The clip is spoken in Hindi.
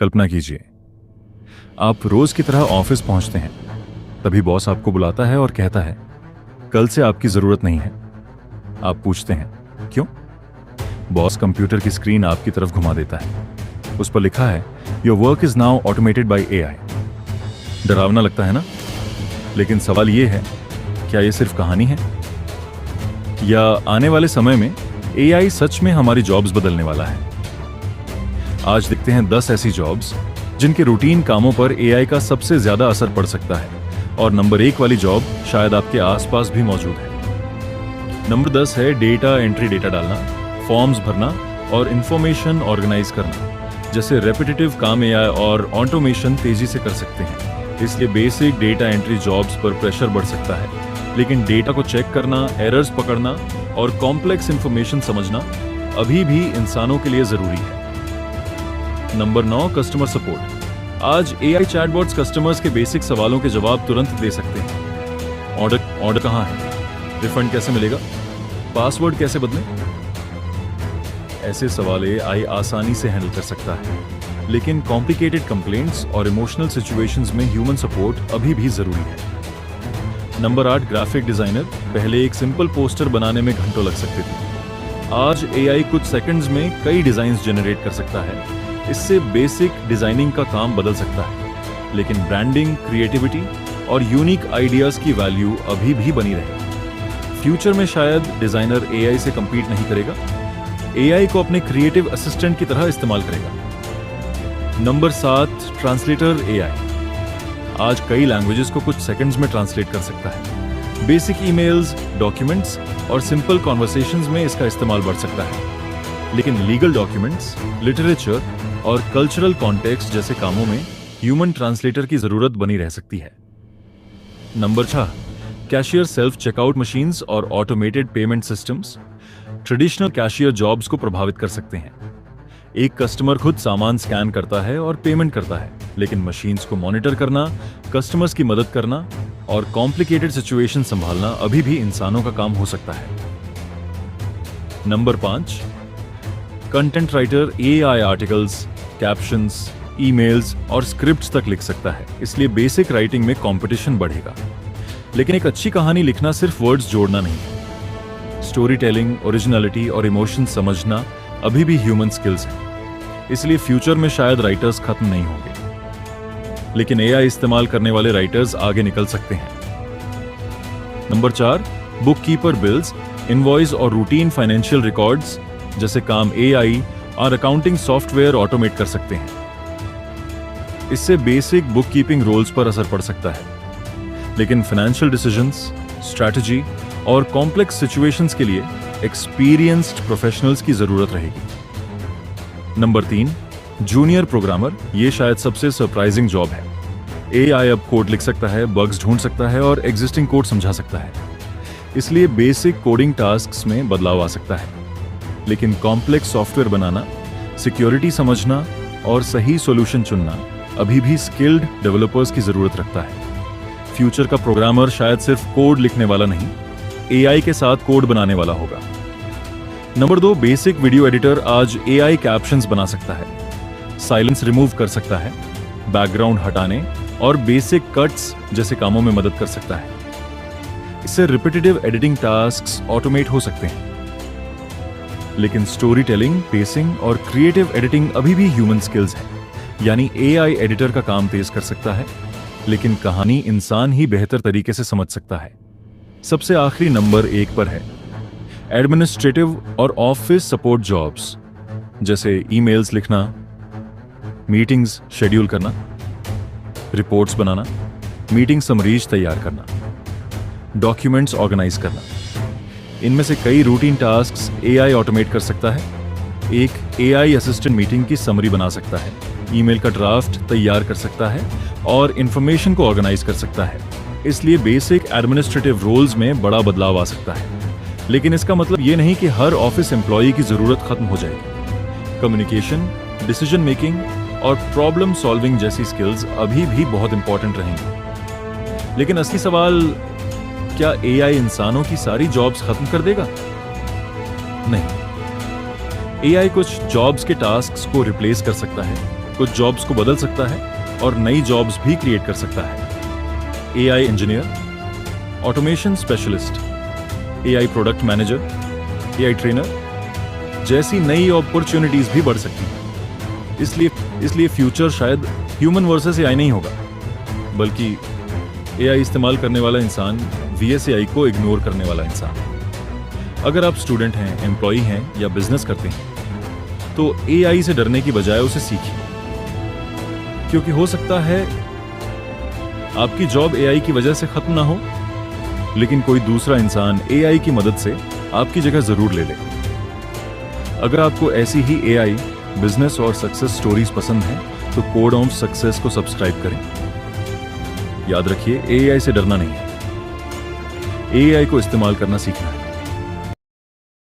कल्पना कीजिए, आप रोज की तरह ऑफिस पहुंचते हैं। तभी बॉस आपको बुलाता है और कहता है, कल से आपकी जरूरत नहीं है। आप पूछते हैं, क्यों? बॉस कंप्यूटर की स्क्रीन आपकी तरफ घुमा देता है। उस पर लिखा है, your work is now automated bye AI. डरावना लगता है ना? लेकिन सवाल यह है, क्या यह सिर्फ कहानी है, या आने वाले समय में एआई सच में हमारी जॉब्स बदलने वाला है? आज देखते हैं 10 ऐसी जॉब्स जिनके रूटीन कामों पर एआई का सबसे ज्यादा असर पड़ सकता है, और नंबर 1 वाली जॉब शायद आपके आसपास भी मौजूद है। नंबर 10 है डेटा एंट्री, डेटा डालना, फॉर्म्स भरना और इंफॉर्मेशन ऑर्गेनाइज करना। जैसे रेपिटेटिव काम एआई और ऑटोमेशन तेजी से कर सकते हैं, इसलिए बेसिक डेटा एंट्री जॉब्स पर प्रेशर बढ़ सकता है। लेकिन डेटा को चेक करना, एरर्स पकड़ना और कॉम्प्लेक्स इंफॉर्मेशन समझना अभी भी इंसानों के लिए जरूरी है। Number 9, customer support. आज एआई चैटबॉट्स कस्टमर्स के बेसिक सवालों के जवाब तुरंत दे सकते हैं। ऑर्डर कहाँ है, रिफंड कैसे मिलेगा, पासवर्ड कैसे बदलें, ऐसे सवाल एआई आसानी से हैंडल कर सकता है। लेकिन कॉम्प्लिकेटेड कंप्लेंट्स और इमोशनल सिचुएशंस में ह्यूमन सपोर्ट अभी भी जरूरी है। Number 8, graphic designer. पहले एक सिंपल पोस्टर बनाने में घंटों लग सकते थे। आज एआई कुछ सेकंड्स में कई डिजाइन्स जनरेट कर सकता है। इससे बेसिक डिजाइनिंग का काम बदल सकता है, लेकिन ब्रांडिंग, क्रिएटिविटी और यूनिक आइडियाज की वैल्यू अभी भी बनी रहेगी। फ्यूचर में शायद डिजाइनर एआई से compete नहीं करेगा, एआई को अपने क्रिएटिव असिस्टेंट की तरह इस्तेमाल करेगा। Number 7, translator AI. आज कई लैंग्वेजेस को कुछ सेकंड्स में ट्रांसलेट कर सकता है। बेसिक ईमेल्स, डॉक्यूमेंट्स और सिंपल कॉन्वर्सेशंस में इसका इस्तेमाल बढ़ सकता है। लेकिन लीगल डॉक्यूमेंट्स, लिटरेचर और कल्चरल कॉन्टेक्स्ट जैसे कामों में ह्यूमन ट्रांसलेटर की जरूरत बनी रह सकती है। Number 6, cashier, self checkout machines और automated payment systems traditional cashier jobs को प्रभावित कर सकते हैं। एक कस्टमर खुद सामान स्कैन करता है और पेमेंट करता है, लेकिन मशीन्स को मॉनिटर करना, कस्टमर्स की मदद करना और कॉम्प्लिकेटेड सिचुएशन संभालना अभी भी इंसानों का काम हो सकता है। Number 5, content writer AI articles, captions, emails और स्क्रिप्ट्स तक लिख सकता है, इसलिए बेसिक राइटिंग में कंपटीशन बढ़ेगा। लेकिन एक अच्छी कहानी लिखना सिर्फ वर्ड्स जोड़ना नहीं है। स्टोरी टेलिंग, ओरिजिनलिटी और इमोशन समझना अभी भी ह्यूमन स्किल्स हैं, इसलिए फ्यूचर में शायद राइटर्स खत्म नहीं होंगे, लेकिन एआई इस्तेमाल करने वाले राइटर्स आगे निकल सकते हैं। Number 4, book keeper, bills, invoice और रूटीन फाइनेंशियल रिकॉर्ड्स जैसे काम एआई और अकाउंटिंग सॉफ्टवेयर ऑटोमेट कर सकते हैं। इससे बेसिक बुक कीपिंग रोल्स पर असर पड़ सकता है, लेकिन फाइनेंशियल डिसीजंस, स्ट्रैटेजी और कॉम्प्लेक्स सिचुएशंस के लिए एक्सपीरियंस्ड प्रोफेशनल्स की जरूरत रहेगी। Number 3, junior programmer. ये शायद सबसे सरप्राइजिंग जॉब है। एआई अब कोड लिख सकता है, बग्स ढूंढ सकता है और एग्जिस्टिंग कोड समझा सकता है, इसलिए बेसिक कोडिंग टास्क्स में बदलाव आ सकता है। लेकिन कॉम्प्लेक्स सॉफ्टवेयर बनाना, सिक्योरिटी समझना और सही सॉल्यूशन चुनना अभी भी स्किल्ड डेवलपर्स की जरूरत रखता है। फ्यूचर का प्रोग्रामर शायद सिर्फ कोड लिखने वाला नहीं, एआई के साथ कोड बनाने वाला होगा। नंबर 2, बेसिक वीडियो एडिटर आज एआई कैप्शंस बना सकता है, साइलेंस रिमूव कर सकता है, बैकग्राउंड हटाने और बेसिक कट्स जैसे कामों में मदद कर सकता है। इससे रिपीटेटिव एडिटिंग टास्क्स ऑटोमेट हो सकते हैं। लेकिन स्टोरी टेलिंग, पेसिंग और क्रिएटिव एडिटिंग अभी भी ह्यूमन स्किल्स हैं, यानी एआई एडिटर का काम तेज कर सकता है, लेकिन कहानी इंसान ही बेहतर तरीके से समझ सकता है। सबसे आखिरी नंबर 1 पर है एडमिनिस्ट्रेटिव और ऑफिस सपोर्ट जॉब्स, जैसे ईमेल्स लिखना, मीटिंग्स शेड्यूल करना, रिपोर्ट्स बनाना, मीटिंग समरीज तैयार करना, डॉक्यूमेंट्स ऑर्गेनाइज करना। इनमें से कई रूटीन टास्क्स एआई ऑटोमेट कर सकता है। एक एआई असिस्टेंट मीटिंग की समरी बना सकता है, ईमेल का ड्राफ्ट तैयार कर सकता है और इंफॉर्मेशन को ऑर्गेनाइज कर सकता है। इसलिए बेसिक एडमिनिस्ट्रेटिव रोल्स में बड़ा बदलाव आ सकता है। लेकिन इसका मतलब ये नहीं कि हर ऑफिस एम्प्लॉई की जरूरत खत्म हो जाएगी। कम्युनिकेशन, डिसीजन मेकिंग और प्रॉब्लम सॉल्विंग जैसी स्किल्स अभी भी बहुत इंपॉर्टेंट रहेंगी। लेकिन असली सवाल, क्या एआई इंसानों की सारी जॉब्स खत्म कर देगा? नहीं। एआई कुछ जॉब्स के टास्क्स को रिप्लेस कर सकता है, कुछ जॉब्स को बदल सकता है और नई जॉब्स भी क्रिएट कर सकता है। AI engineer, automation specialist, AI product manager, AI trainer जैसी नई अपॉर्चुनिटीज भी बढ़ सकती हैं। इसलिए फ्यूचर शायद ह्यूमन वर्सेस एआई नहीं होगा, बल्कि एआई इस्तेमाल करने वाला इंसान वीएस एआई को इग्नोर करने वाला इंसान। अगर आप स्टूडेंट हैं, एम्प्लॉई हैं या बिजनेस करते हैं तो एआई से डरने की बजाय उसे सीखिए, क्योंकि हो सकता है आपकी जॉब एआई की वजह से खत्म ना हो, लेकिन कोई दूसरा इंसान एआई की मदद से आपकी जगह जरूर ले ले। अगर आपको ऐसी ही एआई, बिजनेस और सक्सेस स्टोरीज पसंद हैं तो कोड ऑफ सक्सेस को सब्सक्राइब करें। याद रखिए, एआई से डरना नहीं है, एआई को इस्तेमाल करना सीखना है।